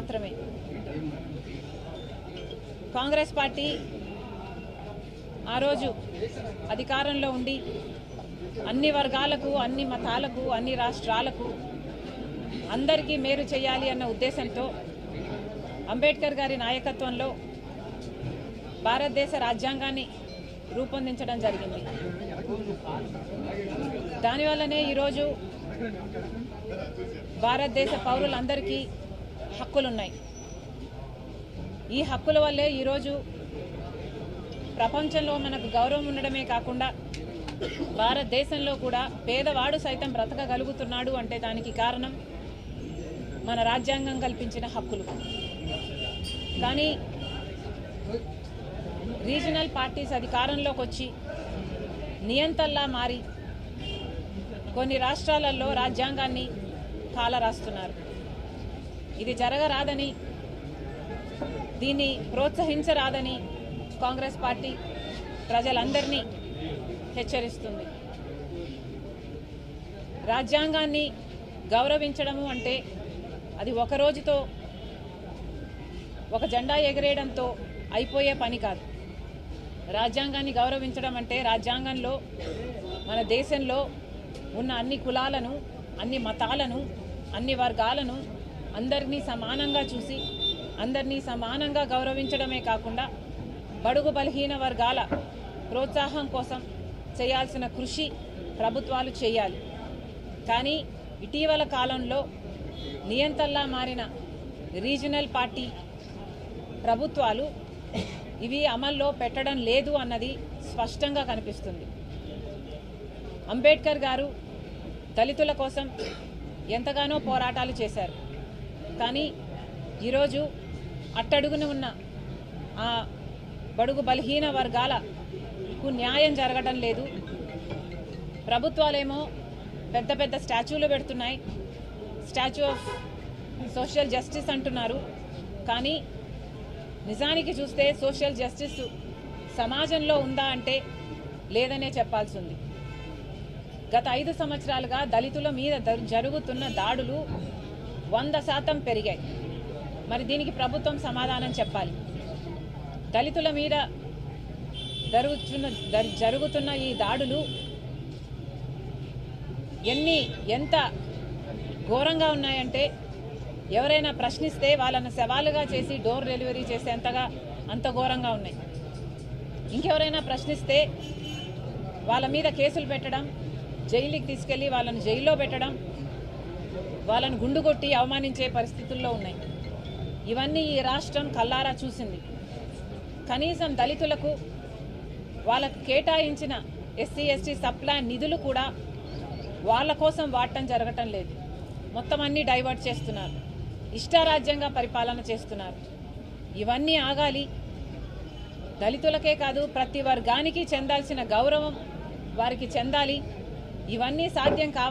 మాత్రమే. కాంగ్రెస్ పార్టీ ఆ రోజు అధికారంలో ఉండి అన్ని వర్గాలకు, అన్ని మతాలకు, అన్ని రాష్ట్రాలకు అందరికీ మేలు చేయాలి అన్న ఉద్దేశంతో అంబేద్కర్ గారి నాయకత్వంలో భారతదేశ రాజ్యాంగాన్ని రూపొందించడం జరిగింది. దానివల్లనే ఈరోజు భారతదేశ పౌరులందరికీ హక్కులున్నాయి. ఈ హక్కుల వల్లే ఈరోజు ప్రపంచంలో మనకు గౌరవం ఉండడమే కాకుండా భారతదేశంలో కూడా పేదవాడు సైతం బ్రతకగలుగుతున్నాడు అంటే దానికి కారణం మన రాజ్యాంగం కల్పించిన హక్కులు. కానీ రీజనల్ పార్టీస్ అధికారంలోకి వచ్చి నియంతల్లా మారి కొన్ని రాష్ట్రాలలో రాజ్యాంగాన్ని కాలరాస్తున్నారు. ఇది జరగరాదని, దీన్ని ప్రోత్సహించరాదని కాంగ్రెస్ పార్టీ ప్రజలందరినీ హెచ్చరిస్తుంది. రాజ్యాంగాన్ని గౌరవించడము అంటే అది ఒక రోజుతో ఒక జెండా ఎగరేయడంతో అయిపోయే పని కాదు. రాజ్యాంగాన్ని గౌరవించడం అంటే రాజ్యాంగంలో మన దేశంలో ఉన్న అన్ని కులాలను, అన్ని మతాలను, అన్ని వర్గాలను అందరినీ సమానంగా చూసి అందరినీ సమానంగా గౌరవించడమే కాకుండా బడుగు బలహీన వర్గాల ప్రోత్సాహం కోసం చేయాల్సిన కృషి ప్రభుత్వాలు చేయాలి. కానీ ఇటీవల కాలంలో నియంతల్లా మారిన రీజనల్ పార్టీ ప్రభుత్వాలు ఇవి అమల్లో పెట్టడం లేదు అన్నది స్పష్టంగా కనిపిస్తుంది. అంబేద్కర్ గారు దళితుల కోసం ఎంతగానో పోరాటాలు చేశారు. కానీ ఈరోజు అట్టడుగున ఉన్న ఆ బడుగు బలహీన వర్గాలకు న్యాయం జరగడం లేదు. ప్రభుత్వాలేమో పెద్ద పెద్ద స్టాచ్యూలు పెడుతున్నాయి, స్టాచ్యూ ఆఫ్ సోషల్ జస్టిస్ అంటున్నారు. కానీ నిజానికి చూస్తే సోషల్ జస్టిస్ సమాజంలో ఉందా అంటే లేదనే చెప్పాల్సి ఉంది. గత 5 సంవత్సరాలుగా దళితుల మీద జరుగుతున్న దాడులు 100% పెరిగాయి. మరి దీనికి ప్రభుత్వం సమాధానం చెప్పాలి. దళితుల మీద జరుగుతున్న ఈ దాడులు ఎంత ఘోరంగా ఉన్నాయంటే ఎవరైనా ప్రశ్నిస్తే వాళ్ళను సవాలుగా చేసి డోర్ డెలివరీ చేసేంతగా అంత ఘోరంగా ఉన్నాయి. ఇంకెవరైనా ప్రశ్నిస్తే వాళ్ళ మీద కేసులు పెట్టడం, జైలుకి తీసుకెళ్ళి వాళ్ళను జైల్లో పెట్టడం, వాళ్ళను గుండు కొట్టి అవమానించే పరిస్థితుల్లో ఉన్నాయి. ఇవన్నీ ఈ రాష్ట్రం కల్లారా చూసింది. కనీసం దళితులకు వాళ్ళకు కేటాయించిన ఎస్సీ ఎస్టీ సప్లాన్ నిధులు కూడా వాళ్ళ కోసం వాడటం జరగటం లేదు. మొత్తం అన్నీ డైవర్ట్ చేస్తున్నారు, ఇష్టారాజ్యంగా పరిపాలన చేస్తున్నారు. ఇవన్నీ ఆగాలి. దళితులకే కాదు ప్రతి వర్గానికి చెందాల్సిన గౌరవం వారికి చెందాలి. ఇవన్నీ సాధ్యం కావాలి.